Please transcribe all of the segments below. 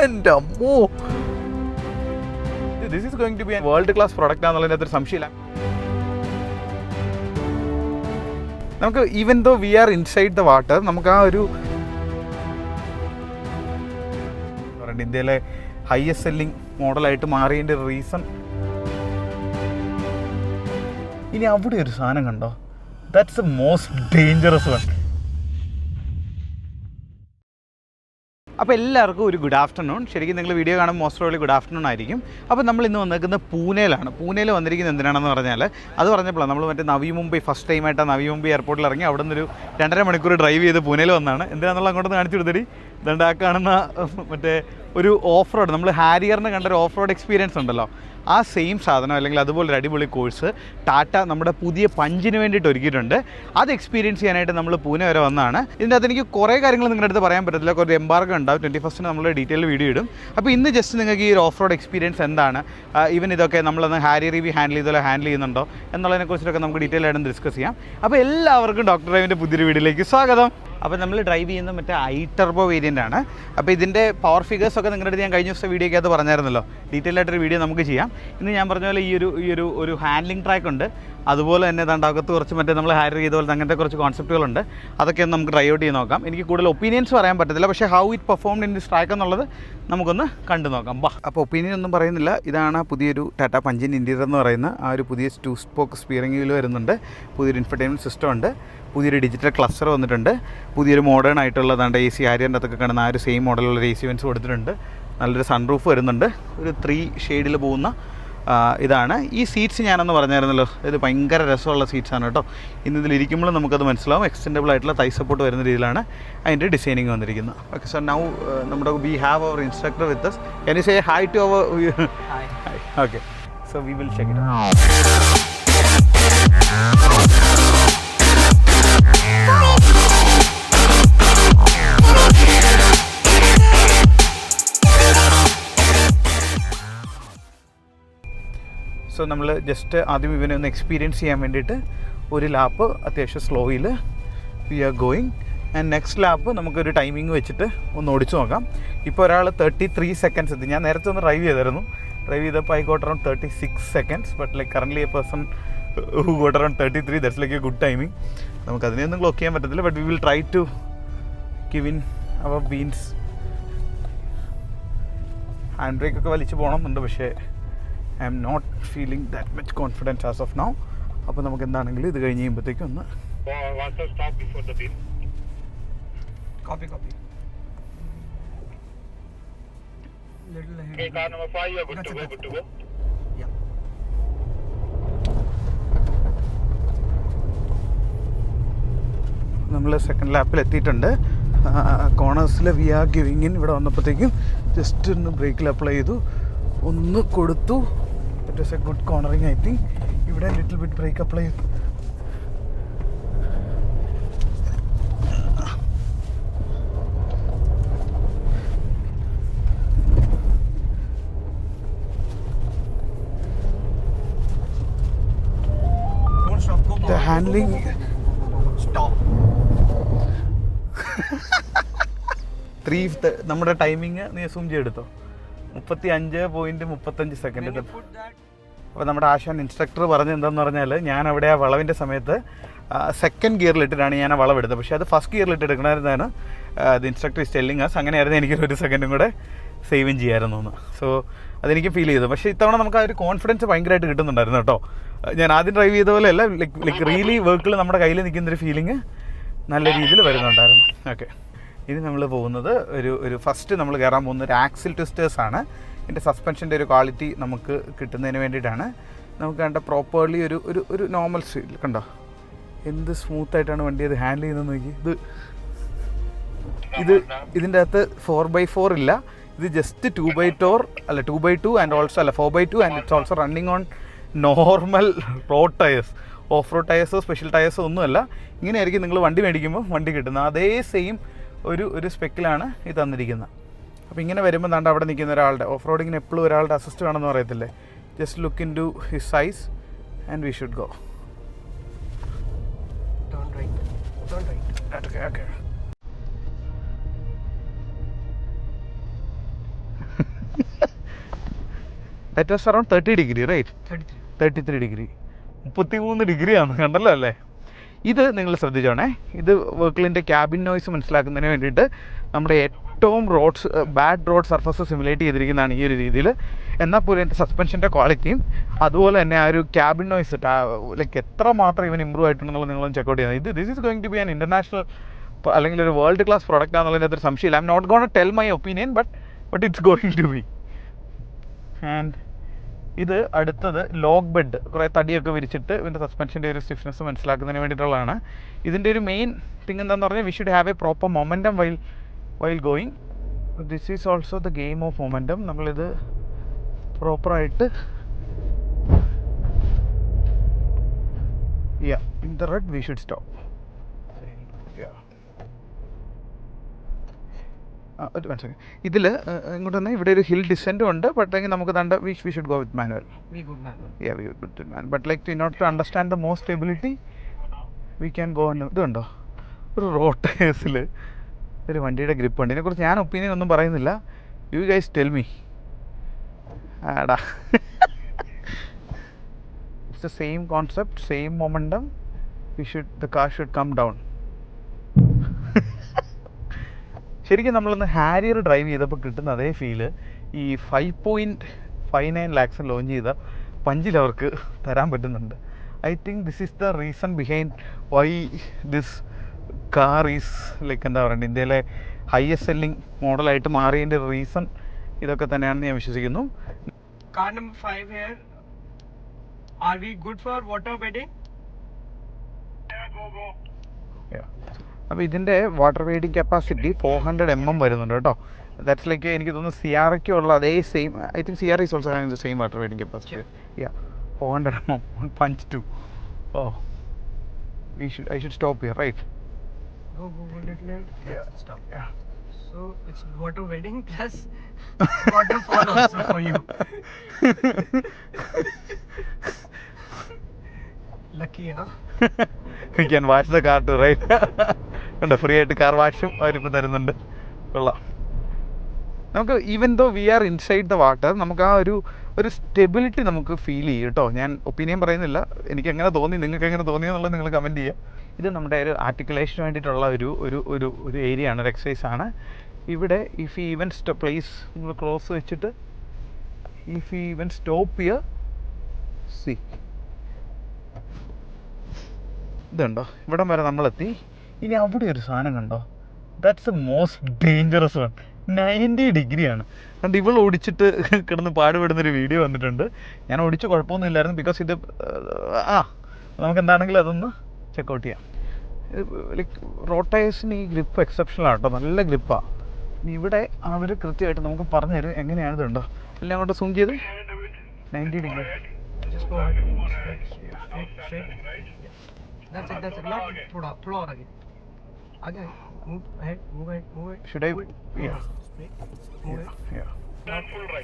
എൻ്റെ അമ്മോ, this is going to be world class product ആണെന്നുള്ളതിനകത്തൊരു സംശയമില്ല. നമുക്ക് even though we are inside the water, നമുക്ക് ആ ഒരു ഇന്ത്യയിലെ ഹയസ്റ്റ് സെല്ലിംഗ് മോഡലായിട്ട് മാറിയതിൻ്റെ റീസൺ. ഇനി അവിടെ ഒരു സാധനം കണ്ടോ, that's the most dangerous one. അപ്പോൾ എല്ലാവർക്കും ഒരു ഗുഡ് ആഫ്റ്റർനൂൺ. ശരിക്കും നിങ്ങൾ വീഡിയോ കാണുമ്പോൾ മോസ്റ്റ് പ്രോബബ്ലി ഗുഡ് ആഫ്റ്റർനൂൺ ആയിരിക്കും. അപ്പോൾ നമ്മൾ ഇന്ന് വന്നിരിക്കുന്നത് പൂനെയിലാണ്. പൂനെയിൽ വന്നിരിക്കുന്നത് എന്തിനാണെന്ന് പറഞ്ഞാൽ, അത് പറഞ്ഞപ്പോഴാണ് നമ്മൾ മറ്റേ നവി മുംബൈ ഫസ്റ്റ് ടൈമായിട്ട് നവി മുംബൈ എയർപോർട്ടിൽ ഇറങ്ങി അവിടെ നിന്നൊരു 2.5 മണിക്കൂർ ഡ്രൈവ് ചെയ്ത് പൂനെയിൽ വന്നതാണ്. എന്തിനാണെന്നുള്ള അങ്ങോട്ട് കാണിച്ചു കൊടുത്തടി. ഇതുകൊണ്ട് ആ കാണുന്ന മറ്റേ ഒരു ഓഫ് റോഡ്, നമ്മൾ ഹാരിയറിന് കണ്ടൊരു ഓഫ് റോഡ് എക്സ്പീരിയൻസ് ഉണ്ടല്ലോ, ആ സെയിം സാധനം അല്ലെങ്കിൽ അതുപോലൊരു അടിപൊളി കോഴ്സ് ടാറ്റ നമ്മുടെ പുതിയ പഞ്ചിന് വേണ്ടിയിട്ട് ഒരുക്കിയിട്ടുണ്ട്. അത് എക്സ്പീരിയൻസ് ചെയ്യാനായിട്ട് നമ്മൾ പൂനെ വരെ വന്നതാണ്. ഇതിൻ്റെ അകത്ത് എനിക്ക് കുറേ കാര്യങ്ങൾ നിങ്ങളുടെ അടുത്ത് പറയാൻ പറ്റത്തില്ല, കുറേ എംബാർഗോ ഉണ്ടാവും. 21st നമ്മൾ ഡീറ്റെയിൽ വീഡിയോ ഇടും. അപ്പോൾ ഇന്ന് ജസ്റ്റ് നിങ്ങൾക്ക് ഈ ഒരു ഓഫ് റോഡ് എക്സ്പീരിയൻസ് എന്താണ്, ഈവൻ ഇതൊക്കെ നമ്മളൊന്ന് ഹാരിയർ റിവ്യൂ ഹാൻഡിൽ ചെയ്തോ ഹാൻഡിൽ ചെയ്യുന്നുണ്ടോ എന്നുള്ളതിനെക്കുറിച്ചൊക്കെ നമുക്ക് ഡീറ്റെയിൽ ആയിട്ട് ഡിസ്കസ് ചെയ്യാം. അപ്പോൾ എല്ലാവർക്കും ഡോക്ടർ ഡ്രൈവിൻ്റെ പുതിയൊരു വീഡിയോയിലേക്ക് സ്വാഗതം. അപ്പോൾ നമ്മൾ ഡ്രൈവ് ചെയ്യുന്ന മറ്റേ ഐ-ടർബോ വേരിയൻ്റ് ആണ്. അപ്പോൾ ഇതിൻ്റെ പവർ ഫിഗേഴ്സൊക്കെ നിങ്ങളുടെ അടുത്ത് ഞാൻ കഴിഞ്ഞ ദിവസം വീഡിയോയ്ക്കകത്ത് പറഞ്ഞായിരുന്നല്ലോ. ഡീറ്റെയിൽ ആയിട്ടൊരു വീഡിയോ നമുക്ക് ചെയ്യാം. ഇന്ന് ഞാൻ പറഞ്ഞ പോലെ ഈ ഒരു ഹാൻഡ്ലിംഗ് ട്രാക്ക് ഉണ്ട്, അതുപോലെ തന്നെ അകത്ത് കുറച്ച് മറ്റേ നമ്മൾ ഹാരിയർ ചെയ്ത പോലത്തെ അങ്ങനത്തെ കുറച്ച് കോൺസെപ്റ്റുകളുണ്ട്. അതൊക്കെ ഒന്ന് നമുക്ക് ട്രൈ ഔട്ട് ചെയ്ത് നോക്കാം. എനിക്ക് കൂടുതൽ ഒപ്പീനിയൻസ് പറയാൻ പറ്റത്തില്ല, പക്ഷേ how it performed in this track എന്നുള്ളത് നമുക്കൊന്ന് കണ്ടു നോക്കാം. അപ്പോൾ ഒപ്പീനിയൻ ഒന്നും പറയുന്നില്ല. ഇതാണ് പുതിയൊരു ടാറ്റ പഞ്ചിൻ ഇൻറ്റീരിയർ എന്ന് പറയുന്ന ആ ഒരു പുതിയ 2 സ്പോക്ക് സ്റ്റിയറിംഗ് വീൽ വരുന്നുണ്ട്. പുതിയൊരു ഇൻഫർടൈൻമെൻറ്റ് സിസ്റ്റം ഉണ്ട്, പുതിയൊരു ഡിജിറ്റൽ ക്ലസ്റ്റർ വന്നിട്ടുണ്ട്, പുതിയൊരു മോഡേൺ ആയിട്ടുള്ളതാണ്ട് AC ഹാരിയറിൻ്റെ അകത്തൊക്കെ കാണുന്ന ആ ഒരു സെയിം മോഡലുള്ള AC വെൻസ് കൊടുത്തിട്ടുണ്ട്. നല്ലൊരു സൺറൂഫ് വരുന്നുണ്ട്. ഒരു 3 ഷെയ്ഡിൽ പോകുന്ന ഇതാണ്. ഈ സീറ്റ്സ് ഞാനൊന്ന് പറഞ്ഞായിരുന്നല്ലോ, ഇത് ഭയങ്കര രസമുള്ള സീറ്റ്സാണ് കേട്ടോ. ഇന്നിതിലിരിക്കുമ്പോഴും നമുക്കത് മനസ്സിലാവും. എക്സ്റ്റെൻഡബിൾ ആയിട്ടുള്ള തൈ സപ്പോർട്ട് വരുന്ന രീതിയിലാണ് അതിൻ്റെ ഡിസൈനിങ് വന്നിരിക്കുന്നത്. ഓക്കെ, സോ നൗ നമ്മുടെ we have our instructor with us. Can you say hi to our hi? Okay, so we will check it out. So നമ്മൾ ജസ്റ്റ് ആദ്യം ഇവനെ ഒന്ന് എക്സ്പീരിയൻസ് ചെയ്യാൻ വേണ്ടിയിട്ട് ഒരു ലാപ്പ് അത്യാവശ്യം സ്ലോയിൽ we are going. And next lap നമുക്കൊരു ടൈമിംഗ് വെച്ചിട്ട് ഒന്ന് ഓടിച്ചു നോക്കാം. ഇപ്പോൾ ഒരാൾ 33 സെക്കൻഡ്സ് എത്തി. ഞാൻ നേരത്തെ ഒന്ന് ഡ്രൈവ് ചെയ്തായിരുന്നു. ഡ്രൈവ് ചെയ്തപ്പോൾ I got around 36 seconds, but like currently a person who got around 33. That's like a good timing. നമുക്കതിനെയൊന്നും ക്ലോക്ക് ചെയ്യാൻ പറ്റത്തില്ല, but we will try to give in our beans. Hand brake ഒക്കെ വലിച്ച് പോകണമെന്നുണ്ട്, പക്ഷേ I am not feeling that much confidence as of now. അപ്പോൾ നമുക്ക് എന്താണെങ്കിലും ഇത് കഴിഞ്ഞ് കഴിയുമ്പോഴത്തേക്കും ഒന്ന് copy. Little ahead. Okay, car number 5, you are good to go. Yeah. നമ്മൾ സെക്കൻഡ് ലാപ്പിൽ എത്തിയിട്ടുണ്ട്. കോർണേഴ്സിൽ വി ആർ ഗിവിങ് ഇൻ. ഇവിടെ വന്നപ്പോഴത്തേക്കും ജസ്റ്റ് ഒന്ന് ബ്രേക്കിൽ അപ്ലൈ ചെയ്തു, ഒന്ന് കൊടുത്തു. It was A good cornering I think. ഇവിടെ ലിറ്റിൽ ബിറ്റ് ബ്രേക്ക് അപ്ലൈ ചെയ്തു. The handling stop. നമ്മുടെ ടൈമിങ് നീ സൂം ചെയ്തെടുത്തോ, 35.35 സെക്കൻഡ്. അപ്പോൾ നമ്മുടെ ആശാൻ ഇൻസ്ട്രക്ടർ പറഞ്ഞത് എന്താണെന്ന് പറഞ്ഞാൽ, ഞാൻ അവിടെ ആ വളവിൻ്റെ സമയത്ത് സെക്കൻഡ് ഗിയറിലിട്ടിട്ടാണ് ഞാൻ ആ വളവെടുത്തത്. പക്ഷേ അത് ഫസ്റ്റ് ഗിയറിലിട്ട് എടുക്കണമായിരുന്നാണ് അത് ഇൻസ്ട്രക്ടർ ഈസ് ടെല്ലിങ് അസ്. അങ്ങനെയായിരുന്നു എനിക്ക് 1 സെക്കൻഡും കൂടെ സേവും ചെയ്യാമായിരുന്നു എന്ന്. സോ അതെനിക്ക് ഫീൽ ചെയ്തു. പക്ഷേ ഇത്തവണ നമുക്ക് ആ ഒരു കോൺഫിഡൻസ് ഭയങ്കരമായിട്ട് കിട്ടുന്നുണ്ടായിരുന്നു കേട്ടോ. ഞാൻ ആദ്യം ഡ്രൈവ് ചെയ്ത പോലെയല്ല, ലൈക്ക് റിയലി വർക്കിൽ നമ്മുടെ കയ്യിൽ നിൽക്കുന്നൊരു ഫീലിംഗ് നല്ല രീതിയിൽ വരുന്നുണ്ടായിരുന്നു. ഓക്കെ, ഇനി നമ്മൾ പോകുന്നത് ഒരു ഫസ്റ്റ് നമ്മൾ കയറാൻ പോകുന്ന ഒരു ആക്സിൽ ട്വിസ്റ്റേഴ്സാണ്. ഇതിൻ്റെ സസ്പെൻഷൻ്റെ ഒരു ക്വാളിറ്റി നമുക്ക് കിട്ടുന്നതിന് വേണ്ടിയിട്ടാണ്. നമുക്ക് കണ്ട പ്രോപ്പർലി ഒരു നോർമൽ സ്പീഡിൽ കണ്ടോ എന്ത് സ്മൂത്തായിട്ടാണ് വണ്ടി അത് ഹാൻഡിൽ ചെയ്യുന്നത് നോക്കി. ഇതിൻ്റെ അകത്ത് 4x4 ഇല്ല, ഇത് just 2x2 and also 4x2 and it's also running on normal road tyres. Off road ടയേഴ്സോ സ്പെഷ്യൽ ടയേഴ്സോ ഒന്നുമല്ല. ഇങ്ങനെയായിരിക്കും നിങ്ങൾ വണ്ടി മേടിക്കുമ്പോൾ വണ്ടി കിട്ടുന്നത്. അതേ സെയിം ഒരു സ്പെക്കിലാണ് ഇത് തന്നിരിക്കുന്നത്. അപ്പോൾ ഇങ്ങനെ വരുമ്പോൾ ദാണ്ട് അവിടെ നിൽക്കുന്ന ഒരാളുടെ ഓഫ് റോഡിങ്ങിന് എപ്പോഴും ഒരാളുടെ അസിസ്റ്റ് വേണമെന്ന് പറയത്തില്ലേ. Just look into his size and we should go. Okay. That was around 30 degree right. 33 degree, 33 ഡിഗ്രിയാണ് കണ്ടല്ലോ അല്ലേ. ഇത് നിങ്ങൾ ശ്രദ്ധിച്ചോണേ, ഇത് വെഹിക്കിളിൻ്റെ ക്യാബിൻ നോയ്സ് മനസ്സിലാക്കുന്നതിന് വേണ്ടിയിട്ട് നമ്മുടെ ഏറ്റവും ബാഡ് റോഡ് സർഫസ് സിമുലേറ്റ് ചെയ്തിരിക്കുന്നതാണ് ഈ ഒരു രീതിയിൽ. എന്നാൽ പോലും എൻ്റെ സസ്പെൻഷൻ്റെ ക്വാളിറ്റിയും അതുപോലെ തന്നെ ആ ഒരു ക്യാബിൻ നോയ്സ് ലൈക്ക് എത്ര മാത്രം ഇവൻ ഇമ്പ്രൂവ് ആയിട്ടുണ്ടെന്നുള്ളത് നിങ്ങളൊന്ന് ചെക്കൗട്ട് ചെയ്യുന്നത്. This is going to be an international അല്ലെങ്കിൽ ഒരു വേൾഡ് ക്ലാസ് പ്രൊഡക്റ്റ് ആണെന്നുള്ളതിൻ്റെ ഒരു സംശയമില്ല. I'm not gonna tell my opinion, but it's going to be. And ഇത് അടുത്തത് ലോക്ക് ബെഡ്, കുറേ തടിയൊക്കെ വിരിച്ചിട്ട് ഇതിൻ്റെ സസ്പെൻഷൻ്റെ ഒരു സ്റ്റിഫ്നെസ് മനസ്സിലാക്കുന്നതിന് വേണ്ടിയിട്ടുള്ളതാണ്. ഇതിൻ്റെ ഒരു മെയിൻ തിങ് എന്താണെന്ന് പറഞ്ഞാൽ we should have A proper momentum while going. This is also the game of momentum. നമ്മളിത് പ്രോപ്പറായിട്ട് in the red we should stop. ഒരു മനസ്സിലാക്കി ഇതിൽ ഇങ്ങോട്ട് തന്നെ ഇവിടെ ഒരു ഹിൽ ഡിസെൻറ്റും ഉണ്ട്. ബട്ട് നമുക്ക് തണ്ട we should go with manual. But like in order to understand the more stability we can go. ഇതുണ്ടോ ഒരു റോട്ടേഴ്സിൽ ഒരു വണ്ടിയുടെ ഗ്രിപ്പ് ഉണ്ട്. ഇതിനെക്കുറിച്ച് ഞാൻ ഒപ്പീനിയൻ ഒന്നും പറയുന്നില്ല. You guys tell me. ആടാ it's the same concept, same momentum. the car should come down. ശരിക്കും നമ്മളൊന്ന് ഹാരിയർ ഡ്രൈവ് ചെയ്തപ്പോൾ കിട്ടുന്ന അതേ ഫീല് ഈ 5.59 lakhs ലോഞ്ച് ചെയ്ത പഞ്ചിൽ അവർക്ക് തരാൻ പറ്റുന്നുണ്ട്. I think this is the reason behind why this car is like എന്താ പറയുക ഇന്ത്യയിലെ ഹയസ്റ്റ് സെല്ലിംഗ് മോഡലായിട്ട് മാറിയതിൻ്റെ റീസൺ ഇതൊക്കെ തന്നെയാണെന്ന് ഞാൻ വിശ്വസിക്കുന്നു. Car number 5 here. Are we good for water bedding? അപ്പോൾ ഇതിൻ്റെ വാട്ടർ വെയ്റ്റിംഗ് കപ്പാസിറ്റി 400 mm വരുന്നുണ്ട് കേട്ടോ. ദാറ്റ്സ് ലൈക്ക് എനിക്ക് തോന്നുന്നു സിയാറയ്ക്കുള്ള അതേ സെയിം. I think Sierra is also having the same water wading capacity. 400 mm on punch 2. Oh, I should stop here, right? Go little. Stop. So it's water bedding plus waterfall also for you. Lucky, huh? We can wash the car too, right? കണ്ടോ free ആയിട്ട് car വാഷും അവരിപ്പോൾ തരുന്നുണ്ട്. കൊള്ളാം. നമുക്ക് even though we are inside the water നമുക്ക് ആ ഒരു സ്റ്റെബിലിറ്റി നമുക്ക് ഫീൽ ചെയ്യും കേട്ടോ. ഞാൻ ഒപ്പീനിയൻ പറയുന്നില്ല, എനിക്ക് എങ്ങനെ തോന്നി, നിങ്ങൾക്ക് എങ്ങനെ തോന്നിയെന്നുള്ളത് നിങ്ങൾ കമൻറ്റ് ചെയ്യുക. ഇത് നമ്മുടെ ഒരു ആർട്ടിക്കുലേഷന് വേണ്ടിയിട്ടുള്ള ഒരു ഏരിയ ആണ്, ഒരു എക്സസൈസ് ആണ്. ഇവിടെ ഇഫ് യു ഈവൻ പ്ലേസ് നിങ്ങൾ ക്രോസ് വെച്ചിട്ട് if you even stop here C ഇതുണ്ടോ ഇവിടം വരെ നമ്മളെത്തി. ഇനി അവിടെ ഒരു സാധനം കണ്ടോ, that's the most dangerous one. 90 ഡിഗ്രിയാണ്. അതുകൊണ്ട് ഇവൾ ഓടിച്ചിട്ട് കിടന്ന് പാടുപെടുന്നൊരു വീഡിയോ വന്നിട്ടുണ്ട്. ഞാൻ ഓടിച്ച് കുഴപ്പമൊന്നുമില്ലായിരുന്നു ബിക്കോസ് ഇത് നമുക്ക് എന്താണെങ്കിലും അതൊന്ന് ചെക്കൗട്ട് ചെയ്യാം. ലൈക്ക് റോട്ടേഴ്സിന് ഈ ഗ്രിപ്പ് എക്സെപ്ഷണലാണ് കേട്ടോ, നല്ല ഗ്രിപ്പാണ്. ഇനി ഇവിടെ അവർ കൃത്യമായിട്ട് നമുക്ക് പറഞ്ഞു തരും എങ്ങനെയാണ് ഇതുണ്ടോ. എല്ലാം അങ്ങോട്ട് സൂം ചെയ്ത് 90 degree. That's it. Not thoda और आगे. Move ahead. Should I? Yeah.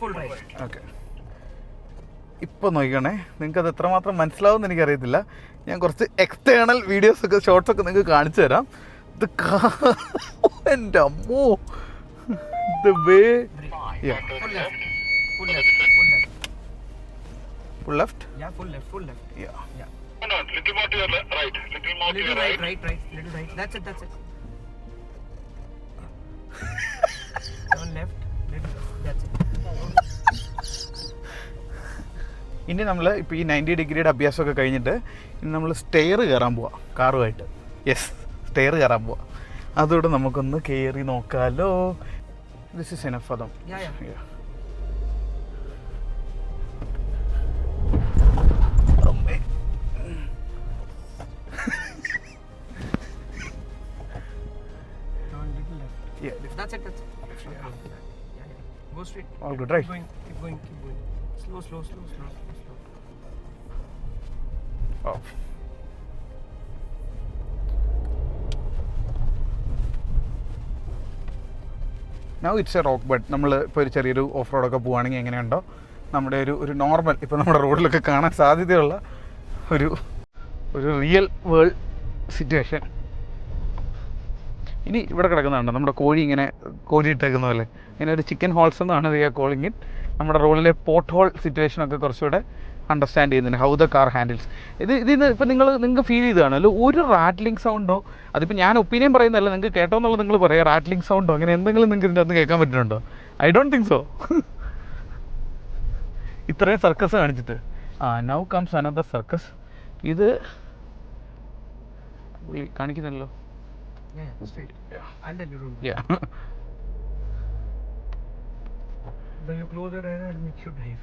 Full right. Okay. ഇപ്പോൾ നോക്കണേ, നിങ്ങൾക്ക് അത് എത്രമാത്രം മനസ്സിലാവുമെന്ന് എനിക്കറിയത്തില്ല. ഞാൻ കുറച്ച് എക്സ്റ്റേണൽ വീഡിയോസൊക്കെ ഷോർട്സൊക്കെ നിങ്ങൾക്ക് കാണിച്ചു തരാം. ഇത് എൻ്റെ അമ്മോ, the way. Yeah. Full left. Yeah, full left. Yeah. No, little more to your right. Little more to your right. Little right. That's it. Turn left. Little. That's it. ഇനി നമ്മൾ ഇപ്പോൾ ഈ 90 ഡിഗ്രിയുടെ അഭ്യാസമൊക്കെ കഴിഞ്ഞിട്ട് ഇനി നമ്മൾ സ്റ്റെയർ കയറാൻ പോവാം കാറുമായിട്ട്. യെസ്, സ്റ്റെയർ കയറാൻ പോവാം. അതുകൊണ്ട് നമുക്കൊന്ന് കയറി നോക്കാമല്ലോ. This is enough for them. Yeah. That's it. Yeah. Go straight. All good, right? Keep going. Slow. Oh. Now it's a rock bed. നമ്മൾ ഇപ്പോൾ ഒരു ചെറിയൊരു ഓഫ് റോഡൊക്കെ പോവുകയാണെങ്കിൽ എങ്ങനെയുണ്ടോ നമ്മുടെ ഒരു നോർമൽ ഇപ്പോൾ നമ്മുടെ റോഡിലൊക്കെ കാണാൻ സാധ്യതയുള്ള ഒരു റിയൽ വേൾഡ് സിറ്റുവേഷൻ. ഇനി ഇവിടെ കിടക്കുന്നുണ്ട് നമ്മുടെ കോഴി ഇങ്ങനെ കോഴി ഇട്ടേക്കുന്ന പോലെ ഇങ്ങനെ ഒരു ചിക്കൻ ഹോൾസ് എന്നാണ് വി ആർ കോളിംഗ് ഇറ്റ്. നമ്മുടെ റോഡിലെ പോർട്ട് ഹോൾ സിറ്റുവേഷനൊക്കെ കുറച്ചുകൂടെ അണ്ടർസ്റ്റാൻഡ് ചെയ്യുന്നുണ്ട്, ഹൗ ദ കാർ ഹാൻഡിൽസ്. ഇതിന്ന് ഇപ്പം നിങ്ങൾക്ക് ഫീൽ ചെയ്തതാണല്ലോ ഒരു റാറ്റ്ലിംഗ് സൗണ്ടോ, അതിപ്പോൾ ഞാൻ ഒപ്പീനിയൻ പറയുന്നതല്ല, നിങ്ങൾക്ക് കേട്ടോ എന്നുള്ളത് നിങ്ങൾ പറയാം, റാറ്റ്ലിംഗ് സൗണ്ടോ അങ്ങനെ എന്തെങ്കിലും നിങ്ങൾക്ക് ഇതിൻ്റെ അകത്ത് കേൾക്കാൻ പറ്റുന്നുണ്ടോ? I don't think so. ഇത്രയും സർക്കസ് കാണിച്ചിട്ട് നൗ കംസ് അനദർ സർക്കസ്. ഇത് കാണിക്കുന്നല്ലോ. Yeah, straight. And then you room. Yeah. Then you close your eyes and make you drive.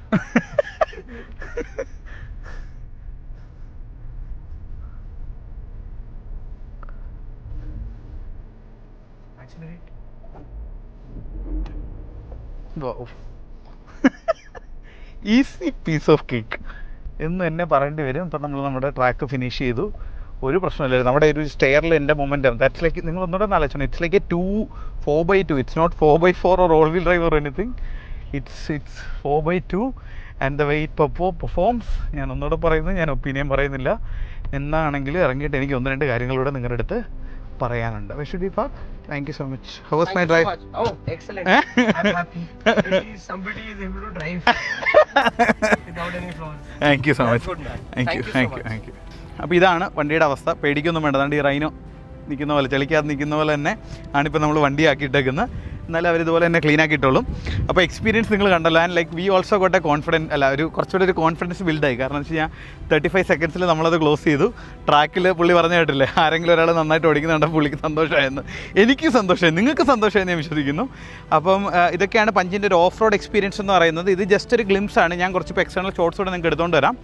Accelerate. Wow. Easy piece of cake എന്ന് തന്നെ പറയേണ്ടി വരും. ഇപ്പം നമ്മൾ നമ്മുടെ ട്രാക്ക് ഫിനിഷ് ചെയ്തു, ഒരു പ്രശ്നമില്ല. നമ്മുടെ ഒരു സ്റ്റെയറിൽ എൻ്റെ മൊമെൻറ്റം ദാറ്റ്സ് ലൈക്ക്, നിങ്ങൾ ഒന്നുകൂടെ ഒന്ന് ആലോചിക്കണം, it's like a 4x2. It's not 4x4 or all wheel drive or anything. It's 4x2 and the way it performs. ഞാൻ ഒന്നുകൂടെ പറയുന്നത്, ഞാൻ ഒപ്പീനിയൻ പറയുന്നില്ല. എന്താണെങ്കിലും ഇറങ്ങിയിട്ട് എനിക്ക് 1-2 കാര്യങ്ങളൂടെ നിങ്ങളുടെ അടുത്ത് പറയാനുണ്ട്. Vishudi Park, thank you so much. How was my drive? Oh, excellent. I'm happy. Somebody is able to drive without any flaws. Thank you so much. That's good, man. Thank you so much. Thank you. അപ്പോൾ ഇതാണ് വണ്ടിയുടെ അവസ്ഥ. പേടിക്കൊന്നും വേണ്ട. അതുകൊണ്ട് ഈ rhino നിൽക്കുന്ന പോലെ, ചെളിക്കകത്ത് നിൽക്കുന്ന പോലെ തന്നെ ആണിപ്പോൾ നമ്മൾ വണ്ടി ആക്കിയിട്ടേക്കുന്നത്. എന്നാലും അവരിതുപോലെ തന്നെ ക്ലീൻ ആക്കിയിട്ടുള്ളൂ. അപ്പോൾ എക്സ്പീരിയൻസ് നിങ്ങൾ കണ്ടല്ലോ. And like we also got A confidence, അല്ല ഒരു കുറച്ചുകൂടി ഒരു കോൺഫിഡൻസ് ബിൽഡായി. കാരണം എന്ന് വെച്ച് കഴിഞ്ഞാൽ 35 സെക്കൻഡ്സിൽ നമ്മളത് ക്ലോസ് ചെയ്തു. ട്രാക്കിൽ പുള്ളി പറഞ്ഞു കേട്ടില്ലേ, ആരെങ്കിലും ഒരാൾ നന്നായിട്ട് ഓടിക്കുന്നുണ്ട്, പുള്ളിക്ക് സന്തോഷമായെന്ന്. എനിക്ക് സന്തോഷമായി, നിങ്ങൾക്ക് സന്തോഷമായെന്ന് ഞാൻ വിശ്വസിക്കുന്നു. അപ്പം ഇതൊക്കെയാണ് പഞ്ചിൻ്റെ ഒരു ഓഫ് റോഡ് എക്സ്പീരിയൻസ് എന്ന് പറയുന്നത്. ഇത് ജസ്റ്റ് ഒരു ഗ്ലിംസ് ആണ്. ഞാൻ കുറച്ച് എക്സ്റ്റേണൽ ഷോട്ട്സ് കൂടെ നിങ്ങൾക്ക് എടുത്തുകൊണ്ട് വരാം.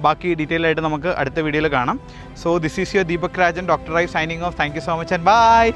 ബാക്കി ഡീറ്റെയിൽ ആയിട്ട് നമുക്ക് അടുത്ത വീഡിയോയിൽ കാണാം. So this is your Deepak Rajan, doctor Rai signing off. Thank you so much and by.